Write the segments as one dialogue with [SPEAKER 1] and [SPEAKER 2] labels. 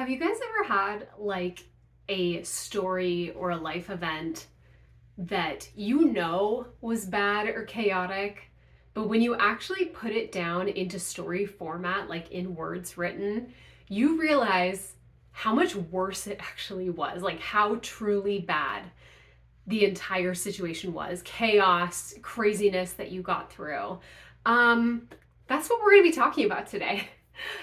[SPEAKER 1] Have you guys ever had like a story or a life event that you know was bad or chaotic, but when you actually put it down into story format, like in words written, you realize how much worse it actually was, like how truly bad the entire situation was, chaos, craziness that you got through. Um, that's what we're going to be talking about today.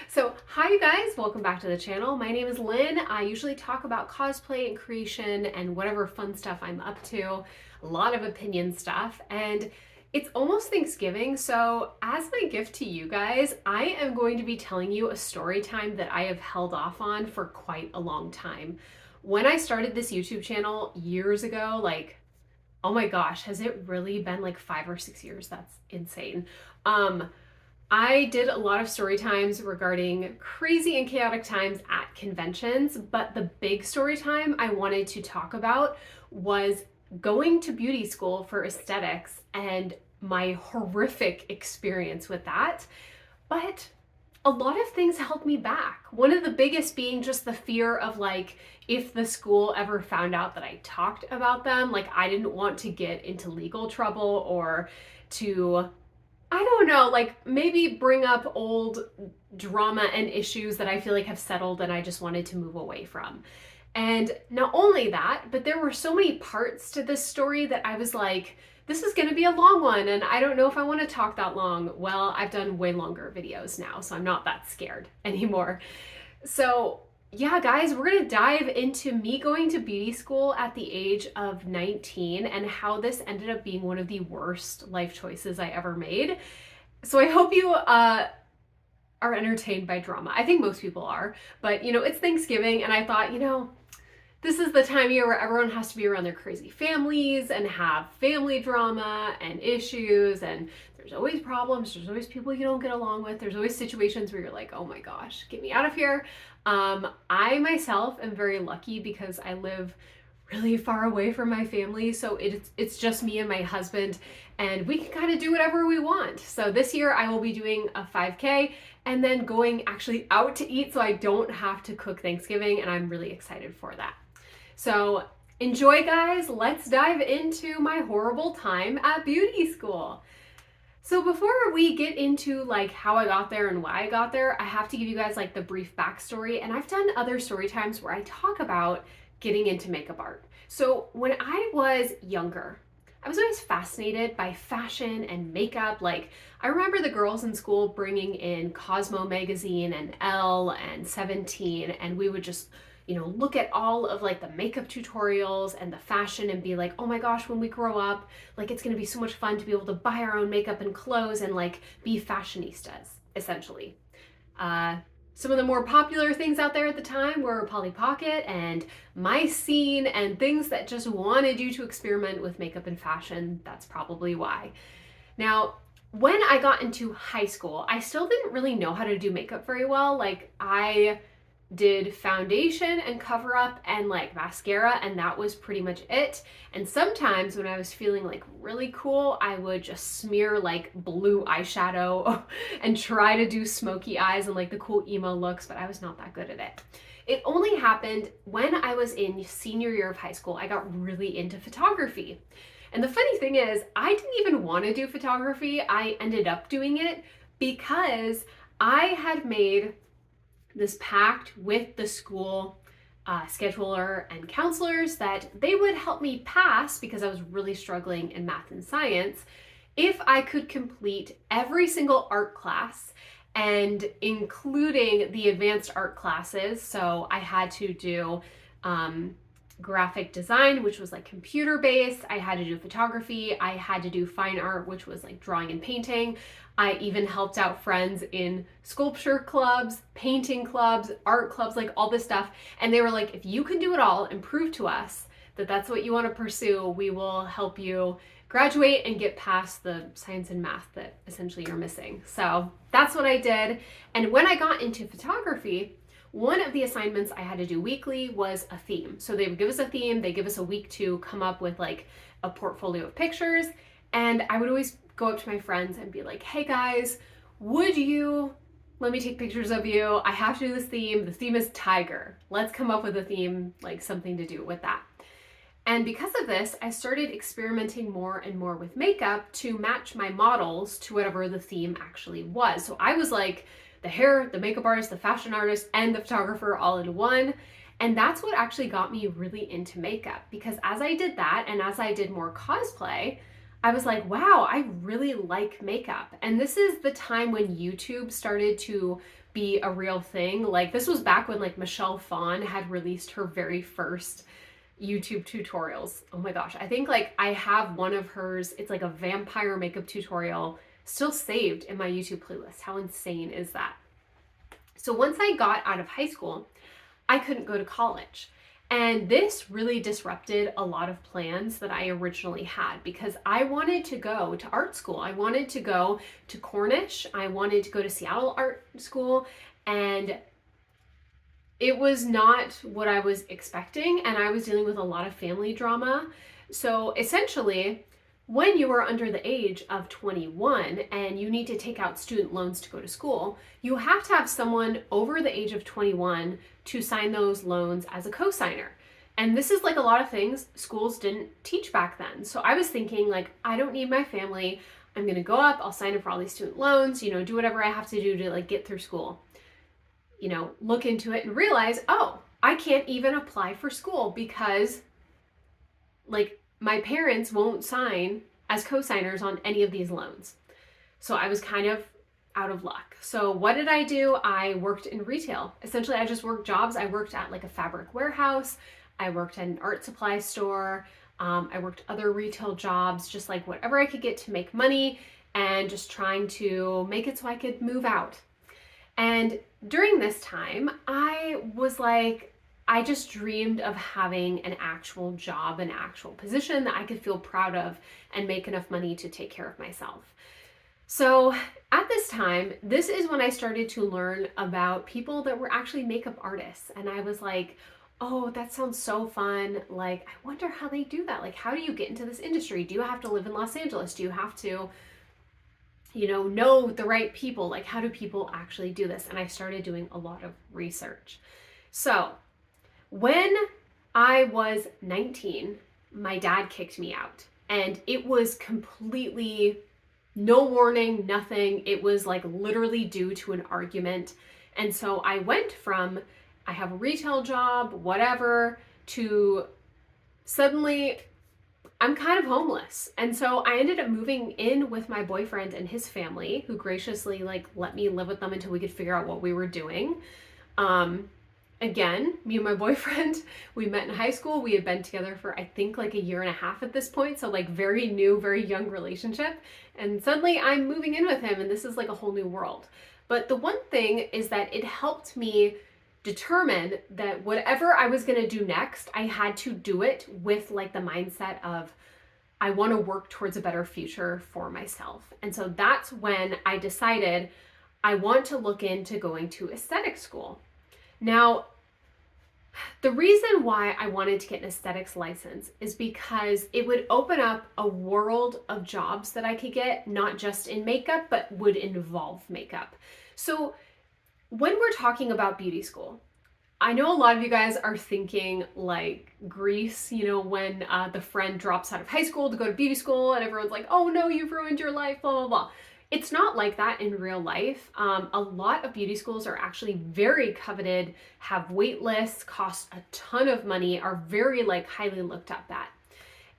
[SPEAKER 1] So, hi you guys, welcome back to the channel. My name is Lynn. I usually talk about cosplay and creation and whatever fun stuff I'm up to, a lot of opinion stuff, and it's almost Thanksgiving, so as my gift to you guys, I am going to be telling you a story time that I have held off on for quite a long time. When I started this YouTube channel years ago, like, oh my gosh, has it really been like 5 or 6 years? That's insane. Um, I did a lot of story times regarding crazy and chaotic times at conventions, but the big story time I wanted to talk about was going to beauty school for aesthetics and my horrific experience with that. But a lot of things held me back. One of the biggest being just the fear of like, if the school ever found out that I talked about them, like I didn't want to get into legal trouble or to, I don't know, like maybe bring up old drama and issues that I feel like have settled and I just wanted to move away from. And not only that, but there were so many parts to this story that I was like, this is going to be a long one and I don't know if I want to talk that long. Well, I've done way longer videos now, so I'm not that scared anymore. So yeah, guys, we're going to dive into me going to beauty school at the age of 19 and how this ended up being one of the worst life choices I ever made. So I hope you are entertained by drama. I think most people are, but it's Thanksgiving and I thought, this is the time of year where everyone has to be around their crazy families and have family drama and issues, and there's always problems, there's always people you don't get along with, there's always situations where you're like, oh my gosh, get me out of here. I myself am very lucky because I live really far away from my family, so it's just me and my husband, and we can kind of do whatever we want. So this year I will be doing a 5K and then going actually out to eat so I don't have to cook Thanksgiving, and I'm really excited for that. So enjoy, guys. Let's dive into my horrible time at beauty school. So before we get into like how I got there and why I got there, I have to give you guys like the brief backstory. And I've done other story times where I talk about getting into makeup art. So when I was younger, I was always fascinated by fashion and makeup. Like, I remember the girls in school bringing in Cosmo magazine and Elle and 17, and we would just look at all of like the makeup tutorials and the fashion and be like, oh my gosh, when we grow up, like it's gonna be so much fun to be able to buy our own makeup and clothes and like be fashionistas, essentially. Some of the more popular things out there at the time were Polly Pocket and My Scene and things that just wanted you to experiment with makeup and fashion. That's probably why. Now, when I got into high school, I still didn't really know how to do makeup very well. Like, I did foundation and cover up and like mascara, and that was pretty much it. And sometimes when I was feeling like really cool, I would just smear like blue eyeshadow and try to do smoky eyes and like the cool emo looks, but I was not that good at it. It only happened when I was in senior year of high school. I got really into photography. And the funny thing is, I didn't even want to do photography. I ended up doing it because I had made this pact with the school scheduler and counselors that they would help me pass, because I was really struggling in math and science, if I could complete every single art class, and including the advanced art classes. So I had to do graphic design, which was like computer based. I had to do photography. I had to do fine art, which was like drawing and painting. I even helped out friends in sculpture clubs, painting clubs, art clubs, like all this stuff. And they were like, if you can do it all and prove to us that that's what you want to pursue, we will help you graduate and get past the science and math that essentially you're missing. So that's what I did. And when I got into photography, one of the assignments I had to do weekly was a theme. So they would give us a theme, they give us a week to come up with like a portfolio of pictures. And I would always go up to my friends and be like, hey guys, would you let me take pictures of you. I have to do this theme. The theme is tiger. Let's come up with a theme, like something to do with that. And because of this, I started experimenting more and more with makeup to match my models to whatever the theme actually was. So I was like the hair, the makeup artist, the fashion artist, and the photographer all in one. And that's what actually got me really into makeup, because as I did that and as I did more cosplay, I was like, wow, I really like makeup. And this is the time when YouTube started to be a real thing. Like, this was back when like Michelle Phan had released her very first YouTube tutorials. Oh my gosh, I think like I have one of hers. It's like a vampire makeup tutorial still saved in my YouTube playlist. How insane is that? So once I got out of high school, I couldn't go to college. And this really disrupted a lot of plans that I originally had, because I wanted to go to art school. I wanted to go to Cornish. I wanted to go to Seattle Art School, and it was not what I was expecting, and I was dealing with a lot of family drama. So essentially, when you are under the age of 21 and you need to take out student loans to go to school, you have to have someone over the age of 21 to sign those loans as a co-signer. And this is like a lot of things schools didn't teach back then. So I was thinking, like, I don't need my family. I'm gonna go up, I'll sign up for all these student loans, do whatever I have to do to like get through school. Look into it and realize, oh, I can't even apply for school because like my parents won't sign as co-signers on any of these loans. So I was kind of out of luck. So what did I do? I worked in retail. Essentially, I just worked jobs. I worked at like a fabric warehouse. I worked at an art supply store. I worked other retail jobs, just like whatever I could get to make money, and just trying to make it so I could move out. And during this time, I was like, I just dreamed of having an actual job, an actual position that I could feel proud of and make enough money to take care of myself. So at this time, this is when I started to learn about people that were actually makeup artists. And I was like, oh, that sounds so fun. Like, I wonder how they do that. Like, how do you get into this industry? Do you have to live in Los Angeles? Do you have to know the right people? Like, how do people actually do this? And I started doing a lot of research. So when I was 19, my dad kicked me out, and it was completely no warning, nothing. It was like literally due to an argument. And so I went from, I have a retail job, whatever, to suddenly I'm kind of homeless. And so I ended up moving in with my boyfriend and his family, who graciously like let me live with them until we could figure out what we were doing. Again, me and my boyfriend, we met in high school. We had been together for I think like a year and a half at this point. So like very new, very young relationship. And suddenly I'm moving in with him, and this is like a whole new world. But the one thing is that it helped me determine that whatever I was going to do next, I had to do it with like the mindset of, I want to work towards a better future for myself. And so that's when I decided I want to look into going to aesthetic school. Now, the reason why I wanted to get an aesthetics license is because it would open up a world of jobs that I could get, not just in makeup, but would involve makeup. So when we're talking about beauty school, I know a lot of you guys are thinking like Grease, when the friend drops out of high school to go to beauty school and everyone's like, oh no, you've ruined your life, blah, blah, blah. It's not like that in real life. A lot of beauty schools are actually very coveted, have wait lists, cost a ton of money, are very like highly looked up at.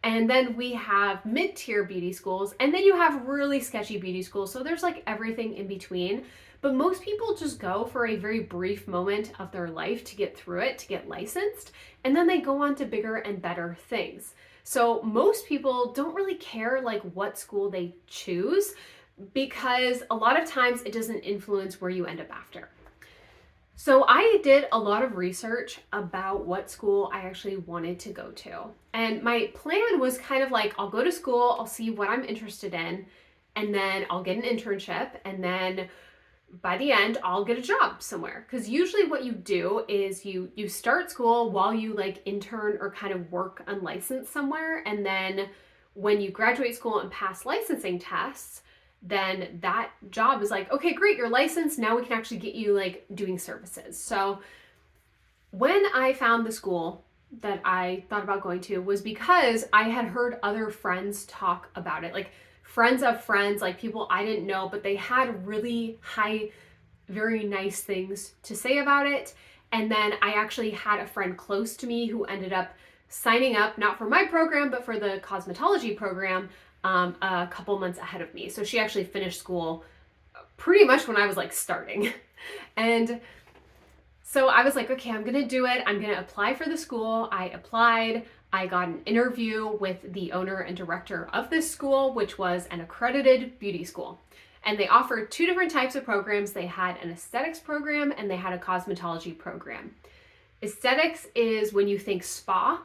[SPEAKER 1] And then we have mid-tier beauty schools, and then you have really sketchy beauty schools. So there's like everything in between. But most people just go for a very brief moment of their life to get through it, to get licensed, and then they go on to bigger and better things. So most people don't really care like what school they choose, because a lot of times it doesn't influence where you end up after. So I did a lot of research about what school I actually wanted to go to. And my plan was kind of like, I'll go to school, I'll see what I'm interested in, and then I'll get an internship, and then by the end, I'll get a job somewhere. Because usually what you do is you start school while you like intern or kind of work unlicensed somewhere. And then when you graduate school and pass licensing tests, then that job is like, okay, great, you're licensed. Now we can actually get you like doing services. So when I found the school that I thought about going to was because I had heard other friends talk about it, like friends of friends, like people I didn't know, but they had really high, very nice things to say about it. And then I actually had a friend close to me who ended up signing up, not for my program, but for the cosmetology program a couple months ahead of me. So she actually finished school pretty much when I was like starting. And so I was like, okay, I'm gonna do it. I'm gonna apply for the school. I applied. I got an interview with the owner and director of this school, which was an accredited beauty school. And they offered two different types of programs. They had an aesthetics program and they had a cosmetology program. Aesthetics is when you think spa.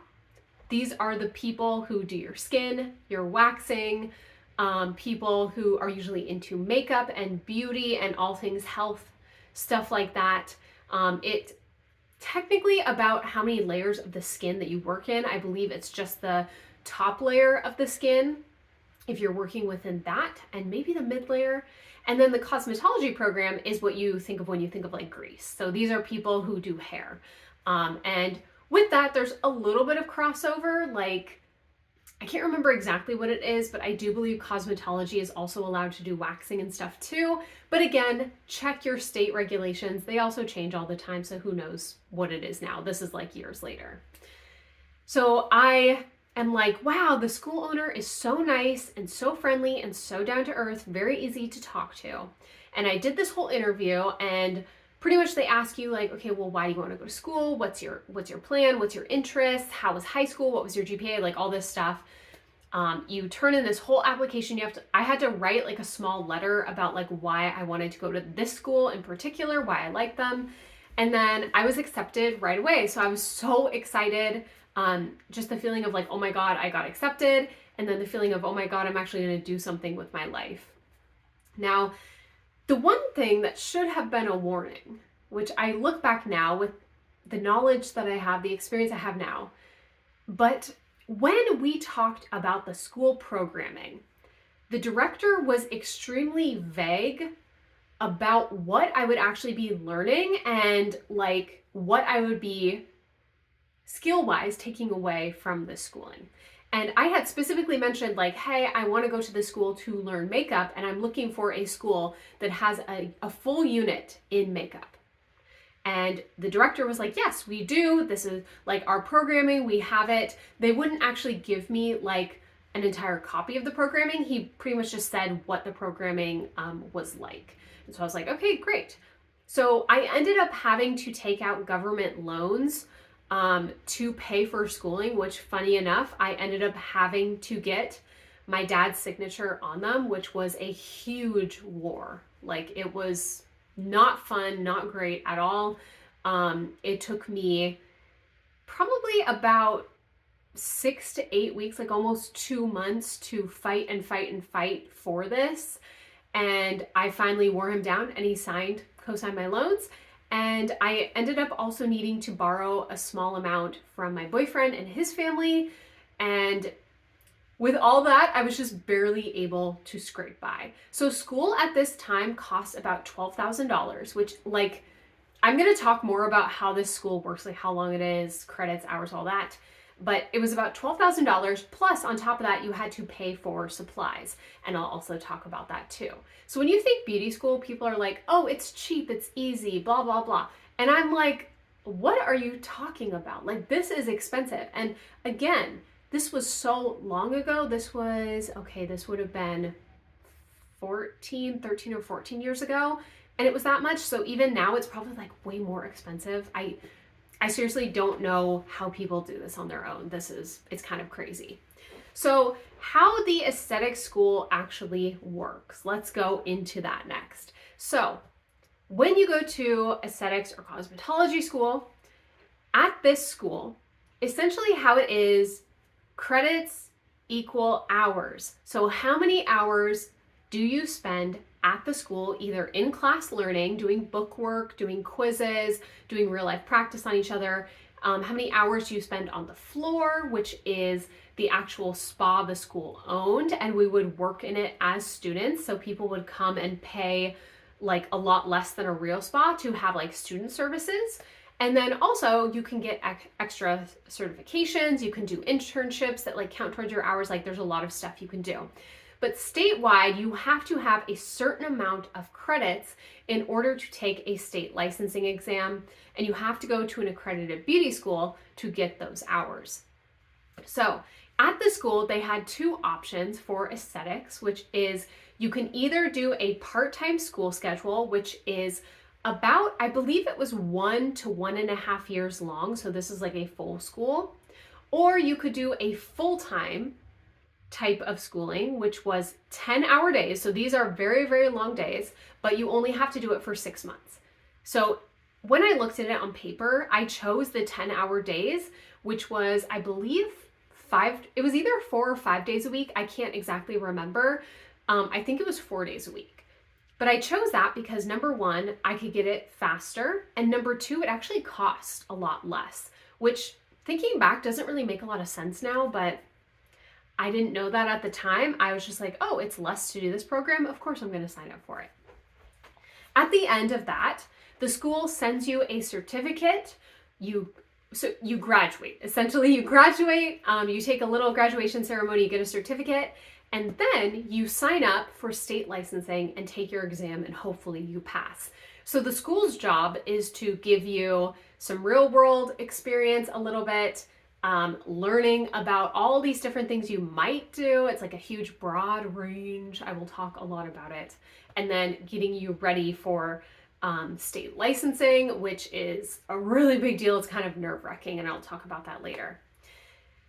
[SPEAKER 1] These are the people who do your skin, your waxing, people who are usually into makeup and beauty and all things health, stuff like that. It's technically about how many layers of the skin that you work in. I believe it's just the top layer of the skin if you're working within that, and maybe the mid layer. And then the cosmetology program is what you think of when you think of like grease. So these are people who do hair. And with that, there's a little bit of crossover. Like, I can't remember exactly what it is, but I do believe cosmetology is also allowed to do waxing and stuff too. But again, check your state regulations. They also change all the time, so who knows what it is now. This is like years later. So I am like, wow, the school owner is so nice and so friendly and so down to earth, very easy to talk to. And I did this whole interview, and pretty much they ask you like, okay, well, why do you want to go to school? What's your plan? What's your interest? How was high school? What was your GPA? Like all this stuff. You turn in this whole application. I had to write like a small letter about like why I wanted to go to this school in particular, why I liked them. And then I was accepted right away. So I was so excited. Just the feeling of like, oh my God, I got accepted. And then the feeling of, oh my God, I'm actually going to do something with my life. Now, the one thing that should have been a warning, which I look back now with the knowledge that I have, the experience I have now, but when we talked about the school programming, the director was extremely vague about what I would actually be learning and like what I would be skill-wise taking away from this schooling. And I had specifically mentioned like, hey, I want to go to this school to learn makeup, and I'm looking for a school that has a full unit in makeup. And the director was like, yes, we do. This is like our programming. We have it. They wouldn't actually give me like an entire copy of the programming. He pretty much just said what the programming was like. And so I was like, okay, great. So I ended up having to take out government loans to pay for schooling, which funny enough, I ended up having to get my dad's signature on them, which was a huge war. Like it was not fun, not great at all. It took me probably about 6 to 8 weeks, like almost 2 months to fight and fight and fight for this. And I finally wore him down and he co-signed my loans. And I ended up also needing to borrow a small amount from my boyfriend and his family. And with all that, I was just barely able to scrape by. So school at this time costs about $12,000, which like, I'm going to talk more about how this school works, like how long it is, credits, hours, all that. But it was about $12,000 plus on top of that, you had to pay for supplies. And I'll also talk about that too. So when you think beauty school, people are like, oh, it's cheap, it's easy, blah, blah, blah. And I'm like, what are you talking about? Like, this is expensive. And again, this was so long ago. This would have been 13 or 14 years ago. And it was that much. So even now it's probably like way more expensive. I seriously don't know how people do this on their own. It's kind of crazy. So how the aesthetic school actually works, let's go into that next. So when you go to aesthetics or cosmetology school, at this school, essentially how it is, credits equal hours. So how many hours do you spend at the school, either in class learning, doing book work, doing quizzes, doing real life practice on each other? How many hours do you spend on the floor, which is the actual spa the school owned, and we would work in it as students. So people would come and pay like a lot less than a real spa to have like student services. And then also you can get extra certifications, you can do internships that like count towards your hours. Like there's a lot of stuff you can do. But statewide, you have to have a certain amount of credits in order to take a state licensing exam, and you have to go to an accredited beauty school to get those hours. So at the school, they had two options for aesthetics, which is you can either do a part-time school schedule, which is about, I believe it was 1 to 1.5 years long. So this is like a full school, or you could do a full-time type of schooling, which was 10-hour days. So these are very, very long days, but you only have to do it for 6 months. So when I looked at it on paper, I chose the 10-hour days, which was, I believe, it was either 4 or 5 days a week. I can't exactly remember. I think it was 4 days a week. But I chose that because number one, I could get it faster. And number two, it actually cost a lot less, which thinking back doesn't really make a lot of sense now, but I didn't know that at the time. I was just like, oh, it's less to do this program. Of course I'm going to sign up for it. At the end of that, the school sends you a certificate. So you graduate. Essentially, you graduate, you take a little graduation ceremony, you get a certificate, and then you sign up for state licensing and take your exam, and hopefully you pass. So the school's job is to give you some real world experience a little bit, learning about all these different things you might do. It's like a huge broad range. I will talk a lot about it. And then getting you ready for state licensing, which is a really big deal. It's kind of nerve-wracking, and I'll talk about that later.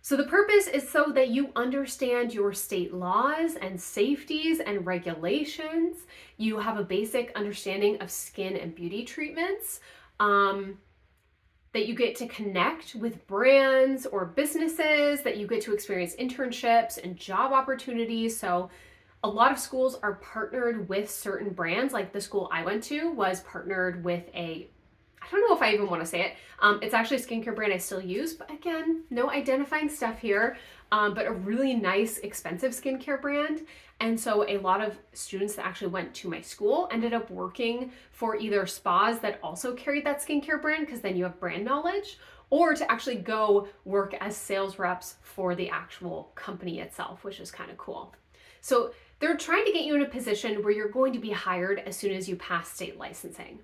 [SPEAKER 1] So the purpose is so that you understand your state laws and safeties and regulations. You have a basic understanding of skin and beauty treatments, that you get to connect with brands or businesses, that you get to experience internships and job opportunities. So a lot of schools are partnered with certain brands. Like the school I went to was partnered with I don't know if I even want to say it. It's actually a skincare brand I still use, but again, no identifying stuff here, but a really nice, expensive skincare brand. And so a lot of students that actually went to my school ended up working for either spas that also carried that skincare brand, because then you have brand knowledge, or to actually go work as sales reps for the actual company itself, which is kind of cool. So they're trying to get you in a position where you're going to be hired as soon as you pass state licensing.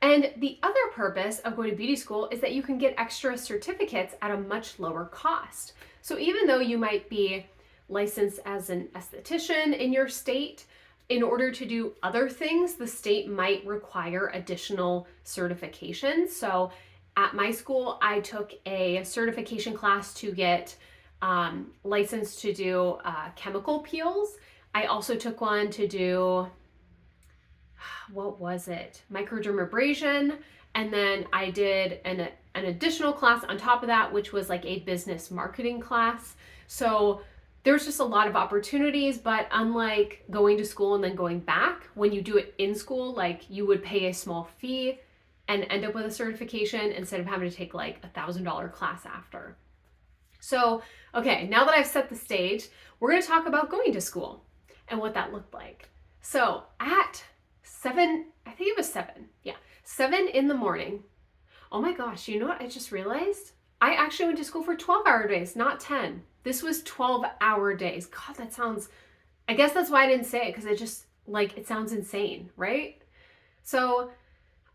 [SPEAKER 1] And the other purpose of going to beauty school is that you can get extra certificates at a much lower cost. So even though you might be licensed as an esthetician in your state, in order to do other things, the state might require additional certifications. So at my school, I took a certification class to get licensed to do chemical peels. I also took one to do, what was it? Microdermabrasion. And then I did an additional class on top of that, which was like a business marketing class. So there's just a lot of opportunities, but unlike going to school and then going back, when you do it in school, like you would pay a small fee and end up with a certification instead of having to take like $1,000 class after. So, okay, now that I've set the stage, we're going to talk about going to school and what that looked like. So at 7, I think it was 7 in the morning. Oh my gosh, you know what I just realized? I actually went to school for 12-hour days, not 10. This was 12-hour days. God, that sounds, I guess that's why I didn't say it, because it just, like, it sounds insane, right? So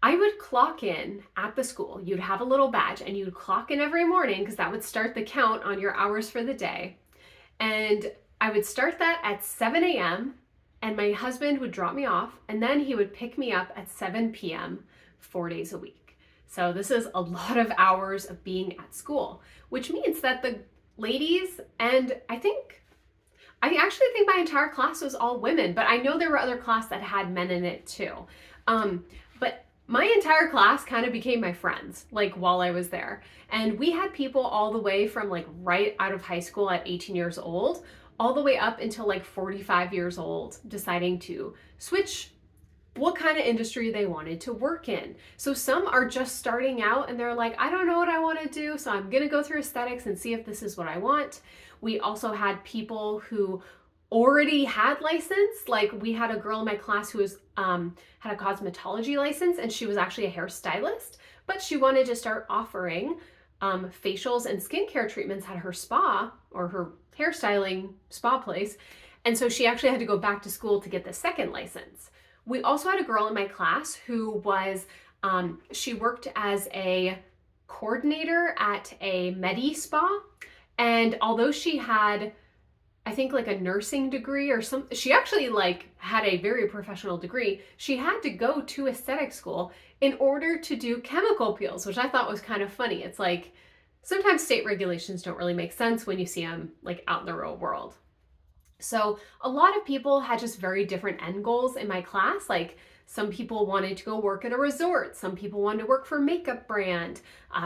[SPEAKER 1] I would clock in at the school. You'd have a little badge and you'd clock in every morning, because that would start the count on your hours for the day. And I would start that at 7 a.m. and my husband would drop me off, and then he would pick me up at 7 p.m. 4 days a week. So this is a lot of hours of being at school, which means that the ladies, and I actually think my entire class was all women, but I know there were other classes that had men in it too. But my entire class kind of became my friends, like while I was there. And we had people all the way from like right out of high school at 18 years old, all the way up until like 45 years old, deciding to switch what kind of industry they wanted to work in. So some are just starting out and they're like, I don't know what I want to do, so I'm going to go through aesthetics and see if this is what I want. We also had people who already had license. Like we had a girl in my class who was had a cosmetology license, and she was actually a hairstylist, but she wanted to start offering facials and skincare treatments at her spa or her hairstyling spa place. And so she actually had to go back to school to get the second license. We also had a girl in my class who was, she worked as a coordinator at a Medi spa. And although she had, I think like a nursing degree or something, she actually like had a very professional degree. She had to go to aesthetic school in order to do chemical peels, which I thought was kind of funny. It's like, sometimes state regulations don't really make sense when you see them like out in the real world. So a lot of people had just very different end goals in my class. Like some people wanted to go work at a resort. Some people wanted to work for a makeup brand.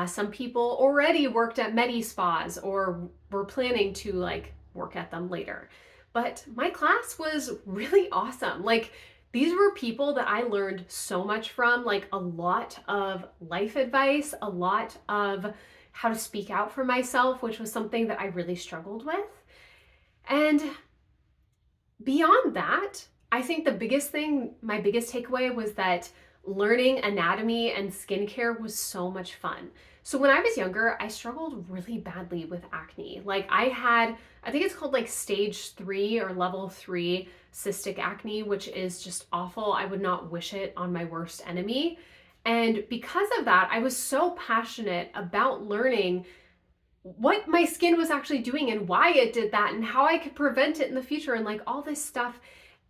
[SPEAKER 1] Some people already worked at Medi spas or were planning to like work at them later. But my class was really awesome. Like these were people that I learned so much from, like a lot of life advice, a lot of how to speak out for myself, which was something that I really struggled with. And beyond that, I think the biggest thing, my biggest takeaway was that learning anatomy and skincare was so much fun. So when I was younger, I struggled really badly with acne. Like I had, I think it's called like stage 3 or level 3 cystic acne, which is just awful. I would not wish it on my worst enemy. And because of that, I was so passionate about learning what my skin was actually doing and why it did that and how I could prevent it in the future and like all this stuff.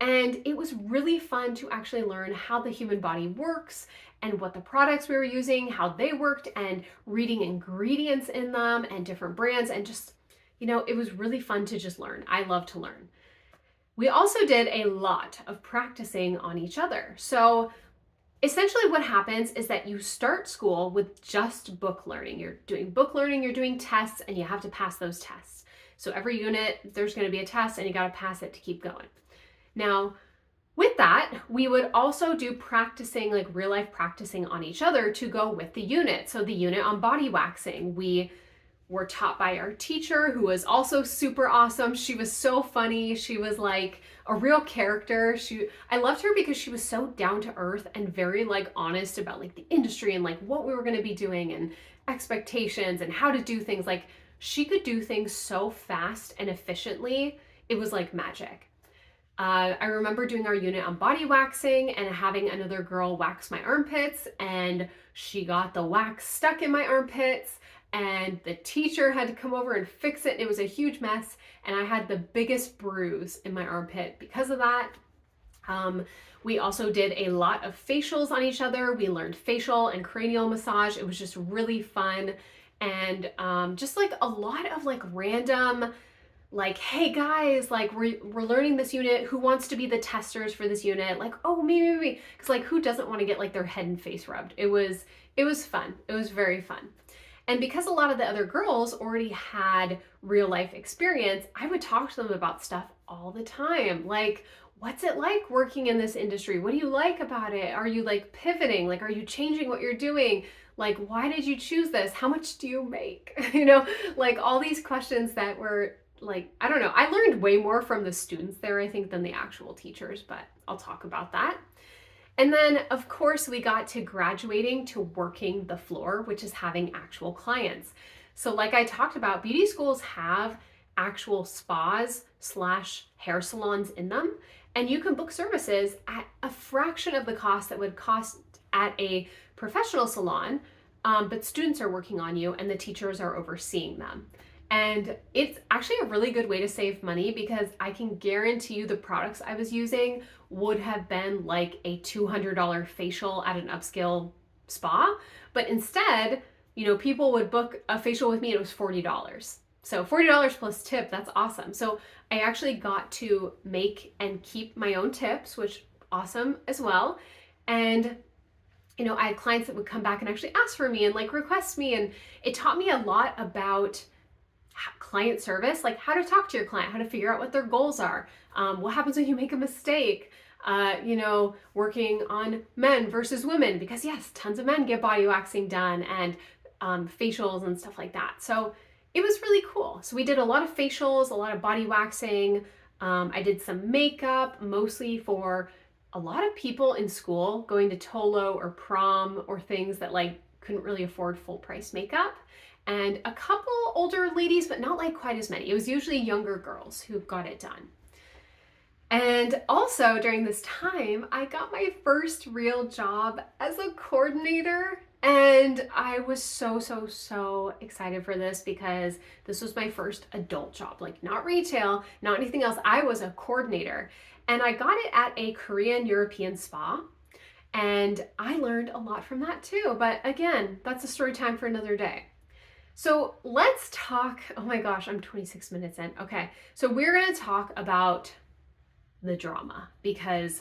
[SPEAKER 1] And it was really fun to actually learn how the human body works and what the products we were using, how they worked, and reading ingredients in them and different brands. And just, you know, it was really fun to just learn. I love to learn. We also did a lot of practicing on each other. So essentially what happens is that you start school with just book learning. You're doing book learning, you're doing tests, and you have to pass those tests. So every unit, there's going to be a test and you got to pass it to keep going. Now, with that, we would also do practicing, like real life practicing on each other to go with the unit. So the unit on body waxing, we were taught by our teacher, who was also super awesome. She was so funny. She was like a real character. I loved her because she was so down to earth and very like honest about like the industry and like what we were going to be doing and expectations and how to do things. Like she could do things so fast and efficiently. It was like magic. I remember doing our unit on body waxing and having another girl wax my armpits, and she got the wax stuck in my armpits, and the teacher had to come over and fix it. It was a huge mess, and I had the biggest bruise in my armpit because of that. We also did a lot of facials on each other. We learned facial and cranial massage. It was just really fun, and just like a lot of like random, like, hey guys, like we're learning this unit. Who wants to be the testers for this unit? Like, oh, me. Because like, who doesn't want to get like their head and face rubbed? It was fun. It was very fun. And because a lot of the other girls already had real life experience, I would talk to them about stuff all the time. Like, what's it like working in this industry? What do you like about it? Are you like pivoting? Like, are you changing what you're doing? Like, why did you choose this? How much do you make? You know, like all these questions that were like, I don't know. I learned way more from the students there, I think, than the actual teachers, but I'll talk about that. And then, of course, we got to graduating to working the floor, which is having actual clients. So like I talked about, beauty schools have actual spas / hair salons in them, and you can book services at a fraction of the cost that would cost at a professional salon, but students are working on you and the teachers are overseeing them. And it's actually a really good way to save money because I can guarantee you the products I was using would have been like a $200 facial at an upscale spa. But instead, you know, people would book a facial with me and it was $40. So $40 plus tip, that's awesome. So I actually got to make and keep my own tips, which awesome as well. And you know, I had clients that would come back and actually ask for me and like request me. And it taught me a lot about client service, like how to talk to your client, how to figure out what their goals are, what happens when you make a mistake, working on men versus women, because yes, tons of men get body waxing done and facials and stuff like that. So it was really cool. So we did a lot of facials, a lot of body waxing. I did some makeup, mostly for a lot of people in school going to Tolo or prom or things that like couldn't really afford full price makeup. And a couple older ladies, but not like quite as many. It was usually younger girls who got it done. And also during this time, I got my first real job as a coordinator. And I was so excited for this because this was my first adult job, like not retail, not anything else. I was a coordinator, and I got it at a Korean European spa. And I learned a lot from that too. But again, that's a story time for another day. So let's talk. Oh my gosh, I'm 26 minutes in. Okay, so we're going to talk about the drama, because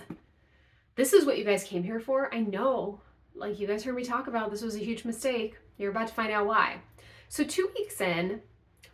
[SPEAKER 1] this is what you guys came here for. I know, like you guys heard me talk about, this was a huge mistake. You're about to find out why. So 2 weeks in,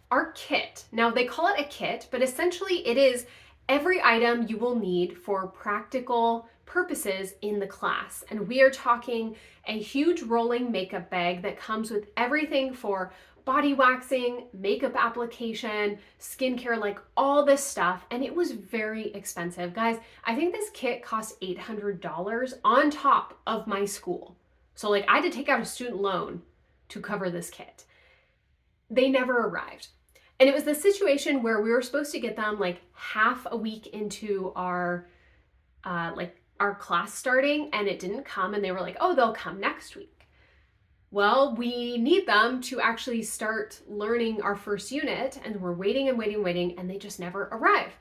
[SPEAKER 1] our kit, now they call it a kit, but essentially it is every item you will need for practical purposes in the class. And we are talking a huge rolling makeup bag that comes with everything for body waxing, makeup application, skincare, like all this stuff. And it was very expensive. Guys, I think this kit cost $800 on top of my school. So like I had to take out a student loan to cover this kit. They never arrived. And it was the situation where we were supposed to get them like half a week into our class starting, and it didn't come, and they were like, oh, they'll come next week. Well, we need them to actually start learning our first unit, and we're waiting, and they just never arrive.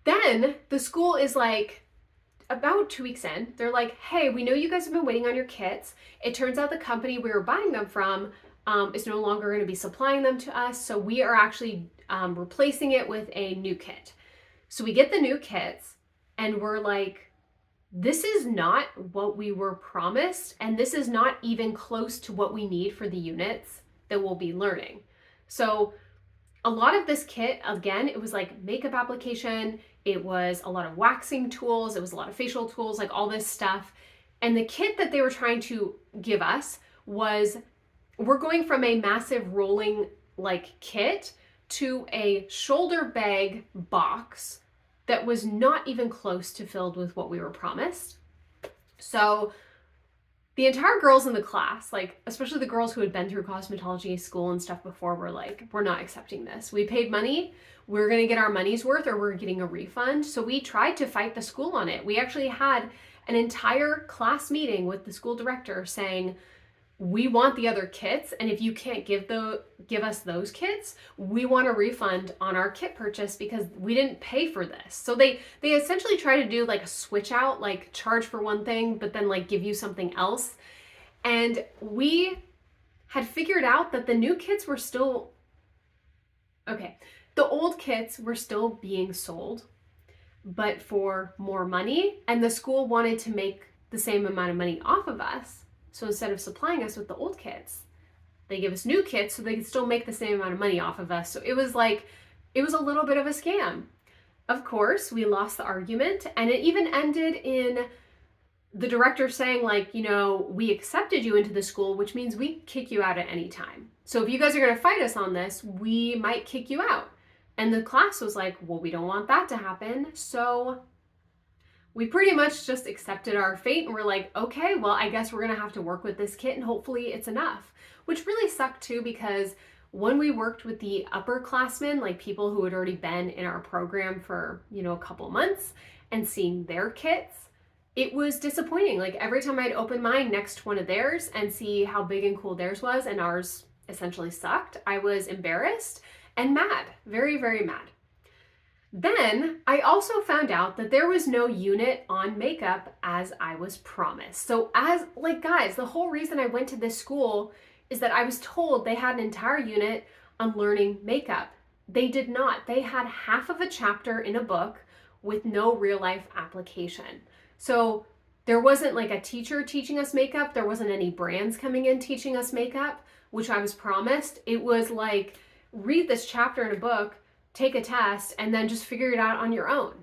[SPEAKER 1] Then the school is like, about 2 weeks in, they're like, hey, we know you guys have been waiting on your kits. It turns out the company we were buying them from is no longer going to be supplying them to us, so we are actually replacing it with a new kit. So we get the new kits, and we're like, this is not what we were promised, and this is not even close to what we need for the units that we'll be learning. So a lot of this kit, again, it was like makeup application, it was a lot of waxing tools, it was a lot of facial tools, like all this stuff. And the kit that they were trying to give us was, we're going from a massive rolling like kit to a shoulder bag box that was not even close to filled with what we were promised. So the entire girls in the class, like especially the girls who had been through cosmetology school and stuff before, were like, we're not accepting this. We paid money, we're gonna get our money's worth, or we're getting a refund. So we tried to fight the school on it. We actually had an entire class meeting with the school director saying, we want the other kits, and if you can't give us those kits, we want a refund on our kit purchase because we didn't pay for this. So they essentially try to do like a switch out, like charge for one thing, but then like give you something else. And we had figured out that the new kits were still, okay, the old kits were still being sold, but for more money, and the school wanted to make the same amount of money off of us. So instead of supplying us with the old kits, they give us new kits so they could still make the same amount of money off of us. So it was a little bit of a scam. Of course, we lost the argument, and it even ended in the director saying like, we accepted you into the school, which means we kick you out at any time. So if you guys are going to fight us on this, we might kick you out. And the class was like, well, we don't want that to happen. So we pretty much just accepted our fate, and we're like, okay, well, I guess we're gonna have to work with this kit, and hopefully it's enough. Which really sucked too, because when we worked with the upperclassmen, like people who had already been in our program for, a couple months, and seeing their kits, it was disappointing. Like every time I'd open mine next to one of theirs and see how big and cool theirs was, and ours essentially sucked, I was embarrassed and mad, very, very mad. Then I also found out that there was no unit on makeup as I was promised. So guys, the whole reason I went to this school is that I was told they had an entire unit on learning makeup. They did not. They had half of a chapter in a book with no real life application. So there wasn't like a teacher teaching us makeup. There wasn't any brands coming in teaching us makeup, which I was promised. It was like, read this chapter in a book, take a test, and then just figure it out on your own.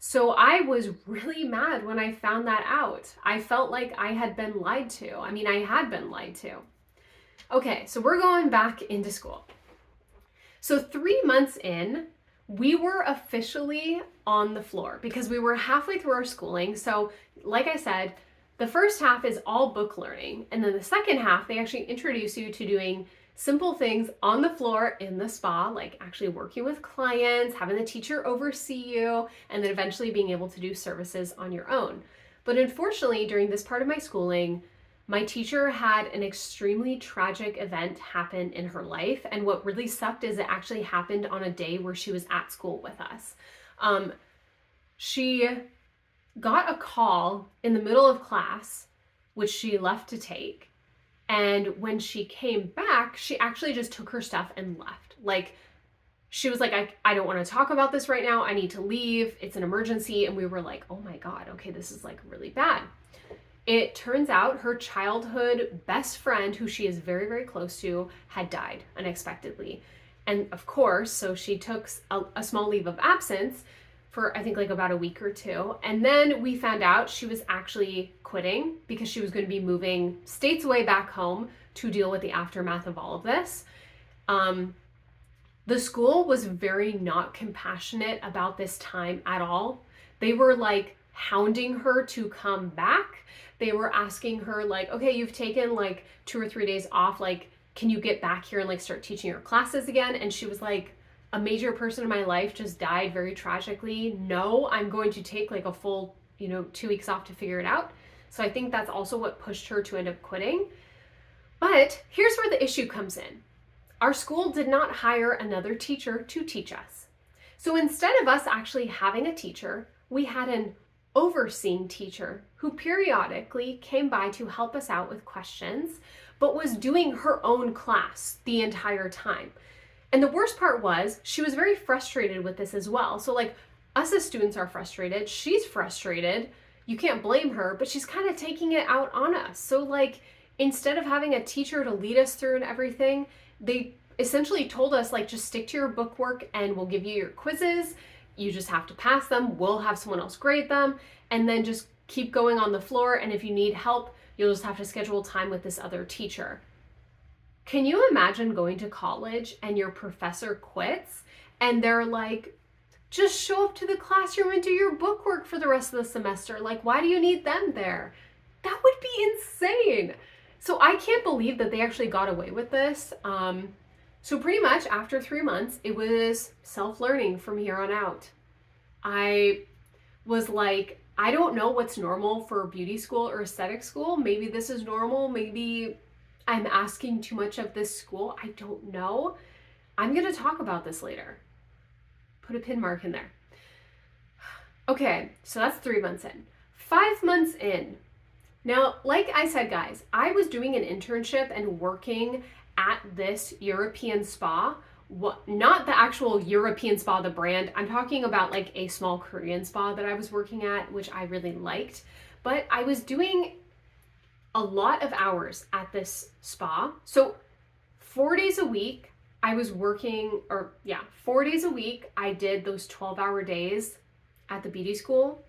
[SPEAKER 1] So I was really mad when I found that out. I felt like I had been lied to. I mean, I had been lied to. Okay, so we're going back into school. So 3 months in, we were officially on the floor because we were halfway through our schooling. So, like I said, the first half is all book learning. And then the second half, they actually introduce you to doing simple things on the floor in the spa, like actually working with clients, having the teacher oversee you, and then eventually being able to do services on your own. But unfortunately, during this part of my schooling, my teacher had an extremely tragic event happen in her life. And what really sucked is it actually happened on a day where she was at school with us. She got a call in the middle of class, which she left to take. And when she came back, she actually just took her stuff and left. Like, she was like, I don't want to talk about this right now. I need to leave. It's an emergency. And we were like, oh my God, okay, this is like really bad. It turns out her childhood best friend, who she is very, very close to, had died unexpectedly. And of course, so she took a small leave of absence for I think like about a week or two. And then we found out she was actually quitting because she was going to be moving states away back home to deal with the aftermath of all of this. The school was very not compassionate about this time at all. They were like hounding her to come back. They were asking her like, okay, you've taken like 2 or 3 days off. Like, can you get back here and like start teaching your classes again? And she was like, a major person in my life just died very tragically. No, I'm going to take like a full, 2 weeks off to figure it out. So I think that's also what pushed her to end up quitting. But here's where the issue comes in. Our school did not hire another teacher to teach us. So instead of us actually having a teacher, we had an overseeing teacher who periodically came by to help us out with questions, but was doing her own class the entire time. And the worst part was she was very frustrated with this as well. So like us as students are frustrated, she's frustrated. You can't blame her, but she's kind of taking it out on us. So like instead of having a teacher to lead us through and everything, they essentially told us like just stick to your book work and we'll give you your quizzes. You just have to pass them. We'll have someone else grade them and then just keep going on the floor. And if you need help, you'll just have to schedule time with this other teacher. Can you imagine going to college and your professor quits and they're like, just show up to the classroom and do your book work for the rest of the semester? Like, why do you need them there? That would be insane. So I can't believe that they actually got away with this. So pretty much after 3 months, it was self-learning from here on out. I was like, I don't know what's normal for beauty school or aesthetic school. Maybe this is normal. Maybe I'm asking too much of this school. I don't know. I'm going to talk about this later. Put a pin mark in there. Okay, so that's 3 months in. 5 months in. Now, like I said, guys, I was doing an internship and working at this European spa. Not the actual European spa, the brand. I'm talking about like a small Korean spa that I was working at, which I really liked. But I was doing a lot of hours at this spa. So 4 days a week, I was working, 4 days a week, I did those 12-hour days at the beauty school.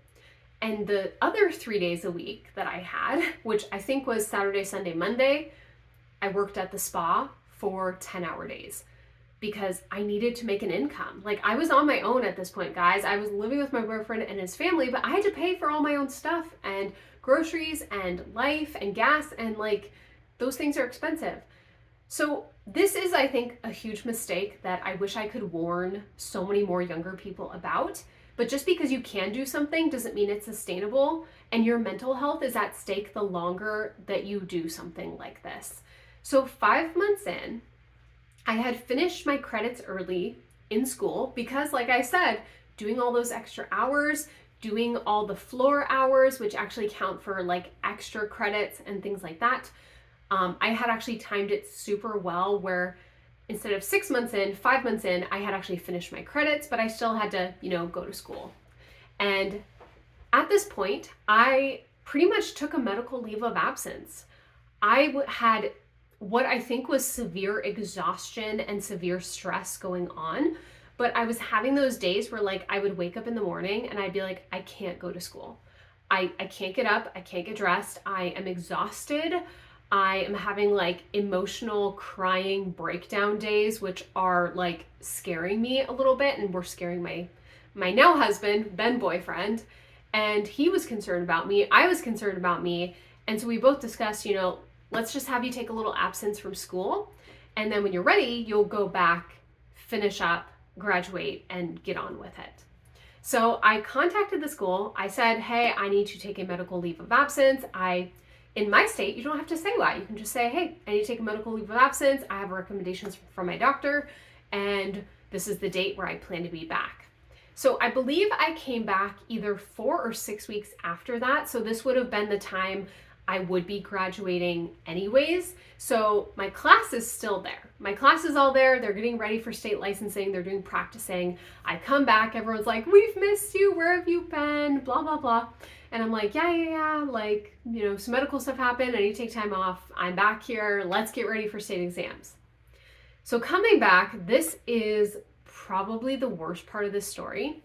[SPEAKER 1] And the other 3 days a week that I had, which I think was Saturday, Sunday, Monday, I worked at the spa for 10-hour days because I needed to make an income. Like I was on my own at this point, guys. I was living with my boyfriend and his family, but I had to pay for all my own stuff and groceries and life and gas, and like those things are expensive. So this is, I think, a huge mistake that I wish I could warn so many more younger people about. But just because you can do something doesn't mean it's sustainable, and your mental health is at stake the longer that you do something like this. So 5 months in, I had finished my credits early in school because, like I said, doing all those extra hours, doing all the floor hours, which actually count for like extra credits and things like that. I had actually timed it super well where instead of 6 months in, 5 months in, I had actually finished my credits, but I still had to, go to school. And at this point, I pretty much took a medical leave of absence. I had what I think was severe exhaustion and severe stress going on, But I was having those days where like I would wake up in the morning and I'd be like, I can't go to school. I can't get up, I can't get dressed, I am exhausted. I am having like emotional crying breakdown days, which are like scaring me a little bit, and were scaring my now husband, then boyfriend. And he was concerned about me. I was concerned about me. And so we both discussed, let's just have you take a little absence from school. And then when you're ready, you'll go back, finish up, graduate, and get on with it. So I contacted the school. I said, hey, I need to take a medical leave of absence. In my state, you don't have to say why. You can just say, hey, I need to take a medical leave of absence. I have recommendations from my doctor, and this is the date where I plan to be back. So I believe I came back either 4 or 6 weeks after that. So this would have been the time I would be graduating anyways. So my class is still there. My class is all there. They're getting ready for state licensing. They're doing practicing. I come back. Everyone's like, we've missed you. Where have you been? Blah, blah, blah. And I'm like, yeah. Like, some medical stuff happened. I need to take time off. I'm back here. Let's get ready for state exams. So coming back, this is probably the worst part of this story.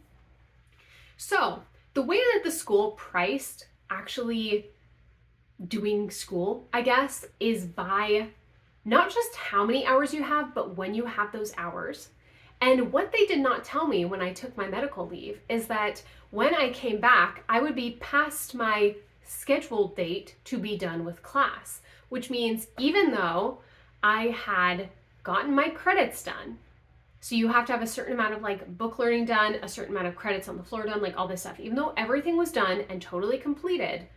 [SPEAKER 1] So the way that the school priced actually doing school, I guess, is by not just how many hours you have, but when you have those hours. And what they did not tell me when I took my medical leave is that when I came back, I would be past my scheduled date to be done with class, which means even though I had gotten my credits done, so you have to have a certain amount of like book learning done, a certain amount of credits on the floor done, like all this stuff. Even though everything was done and totally completed,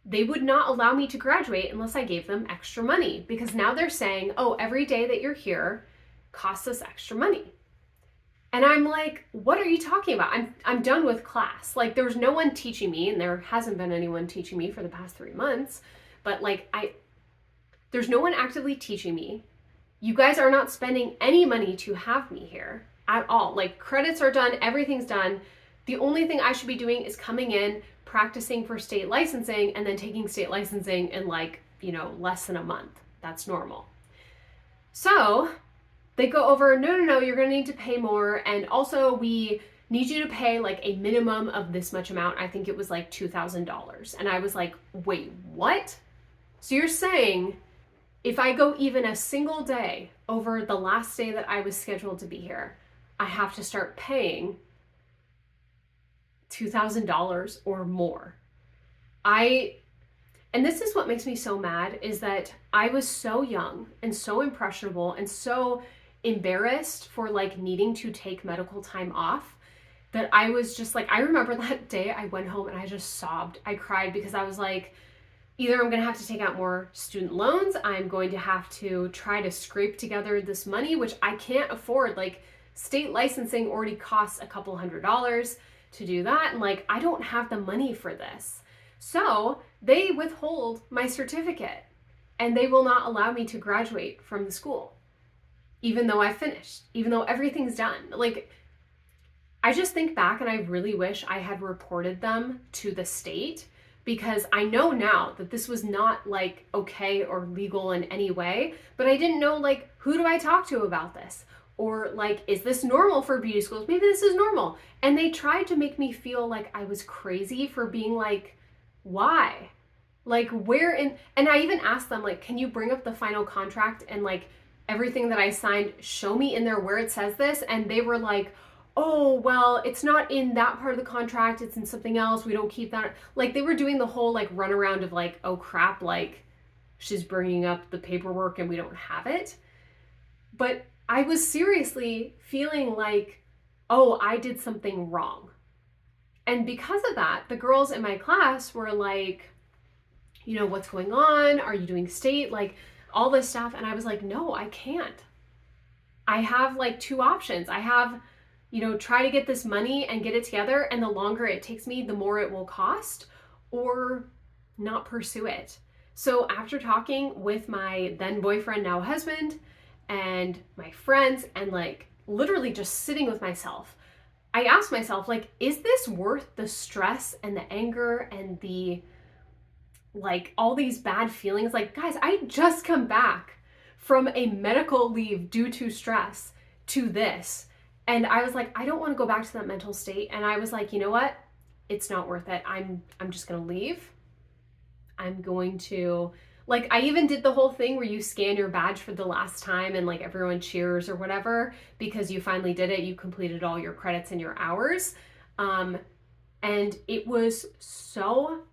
[SPEAKER 1] they would not allow me to graduate unless I gave them extra money, because now they're saying, oh, every day that you're here costs us extra money. And I'm like, what are you talking about? I'm done with class. Like, there's no one teaching me, and there hasn't been anyone teaching me for the past 3 months, but like there's no one actively teaching me. You guys are not spending any money to have me here at all. Like, credits are done, everything's done. The only thing I should be doing is coming in, practicing for state licensing, and then taking state licensing in like, less than a month. That's normal. So they go over, no, you're gonna need to pay more. And also we need you to pay like a minimum of this much amount. I think it was like $2,000. And I was like, wait, what? So you're saying if I go even a single day over the last day that I was scheduled to be here, I have to start paying $2,000 or more. And this is what makes me so mad, is that I was so young and so impressionable and so embarrassed for like needing to take medical time off that I was just like, I remember that day I went home and I just sobbed. I cried because I was like, either I'm going to have to take out more student loans, I'm going to have to try to scrape together this money, which I can't afford. Like, state licensing already costs a couple $100s to do that. And like, I don't have the money for this. So they withhold my certificate and they will not allow me to graduate from the school, even though I finished, even though everything's done. Like, I just think back and I really wish I had reported them to the state, because I know now that this was not like okay or legal in any way, but I didn't know like, who do I talk to about this? Or like, is this normal for beauty schools? Maybe this is normal. And they tried to make me feel like I was crazy for being like, why? Like, where in, and I even asked them like, can you bring up the final contract and like everything that I signed, show me in there where it says this? And they were like, oh, well, it's not in that part of the contract, it's in something else, we don't keep that. Like, they were doing the whole like run around of like, oh crap, like she's bringing up the paperwork and we don't have it. But I was seriously feeling like, oh, I did something wrong. And because of that, the girls in my class were like, what's going on? Are you doing state? Like, all this stuff. And I was like, no, I can't. I have like 2 options. I have, try to get this money and get it together, and the longer it takes me, the more it will cost, or not pursue it. So after talking with my then boyfriend, now husband, and my friends, and like literally just sitting with myself, I asked myself, like, is this worth the stress and the anger and the like all these bad feelings? Like, guys, I just come back from a medical leave due to stress to this. And I was like, I don't want to go back to that mental state. And I was like, you know what? It's not worth it. I'm just going to leave. I'm going to, like, I even did the whole thing where you scan your badge for the last time and like everyone cheers or whatever because you finally did it. You completed all your credits and your hours. And it was so,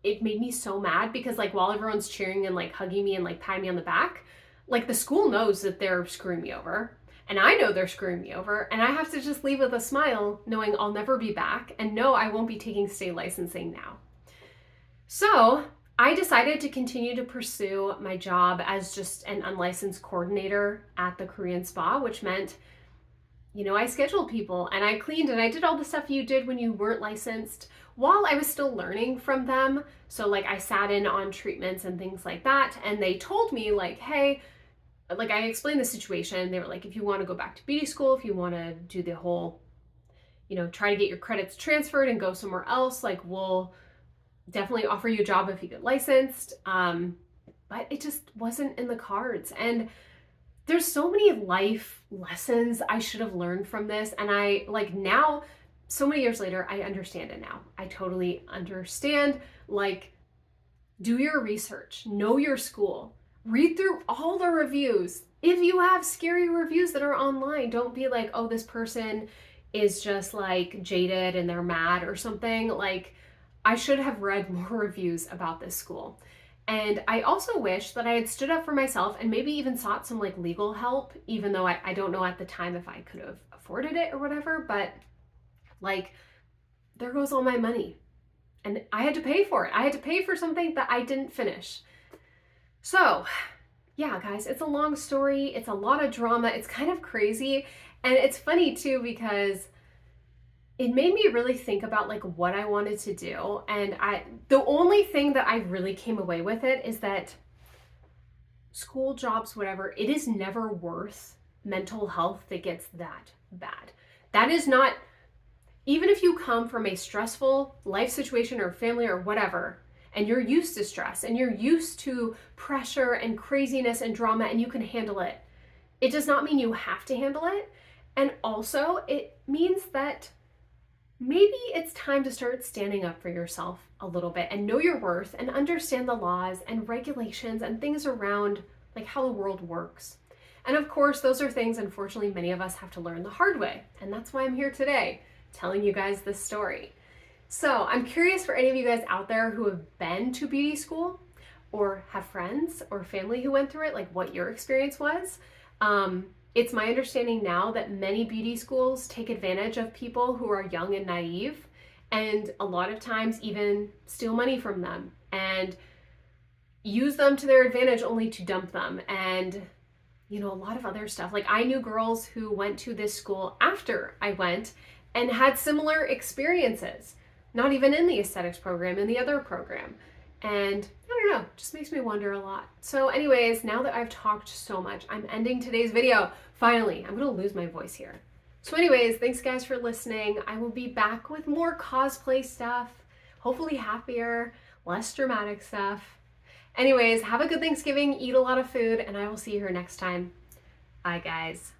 [SPEAKER 1] it made me so mad because like while everyone's cheering and like hugging me and like patting me on the back, like the school knows that they're screwing me over. And I know they're screwing me over, and I have to just leave with a smile, knowing I'll never be back, and no, I won't be taking state licensing now. So I decided to continue to pursue my job as just an unlicensed coordinator at the Korean spa, which meant, you know, I scheduled people and I cleaned and I did all the stuff you did when you weren't licensed while I was still learning from them. So like I sat in on treatments and things like that. And they told me like, hey, like I explained the situation. They were like, if you want to go back to beauty school, if you want to do the whole, you know, try to get your credits transferred and go somewhere else, like we'll definitely offer you a job if you get licensed. But it just wasn't in the cards. And there's so many life lessons I should have learned from this. And I like now, so many years later, I understand it now. I totally understand. Like, do your research, know your school, read through all the reviews. If you have scary reviews that are online, don't be like, oh, this person is just like jaded and they're mad or something. Like, I should have read more reviews about this school. And I also wish that I had stood up for myself and maybe even sought some like legal help, even though I don't know at the time if I could have afforded it or whatever, but like there goes all my money. And I had to pay for it. I had to pay for something that I didn't finish. So yeah, guys, it's a long story. It's a lot of drama. It's kind of crazy. And it's funny too, because it made me really think about like what I wanted to do. And the only thing that I really came away with it is that school, jobs, whatever, it is never worth mental health that gets that bad. That is not, even if you come from a stressful life situation or family or whatever, and you're used to stress and you're used to pressure and craziness and drama and you can handle it, it does not mean you have to handle it. And also it means that maybe it's time to start standing up for yourself a little bit and know your worth and understand the laws and regulations and things around like how the world works. And of course, those are things, unfortunately, many of us have to learn the hard way. And that's why I'm here today, telling you guys this story. So I'm curious for any of you guys out there who have been to beauty school or have friends or family who went through it, like what your experience was. It's my understanding now that many beauty schools take advantage of people who are young and naive, and a lot of times even steal money from them and use them to their advantage only to dump them. And, you know, a lot of other stuff. Like I knew girls who went to this school after I went and had similar experiences, not even in the aesthetics program, in the other program. And I don't know, just makes me wonder a lot. So anyways, now that I've talked so much, I'm ending today's video. Finally, I'm gonna lose my voice here. So anyways, thanks guys for listening. I will be back with more cosplay stuff, hopefully happier, less dramatic stuff. Anyways, have a good Thanksgiving, eat a lot of food, and I will see you here next time. Bye guys.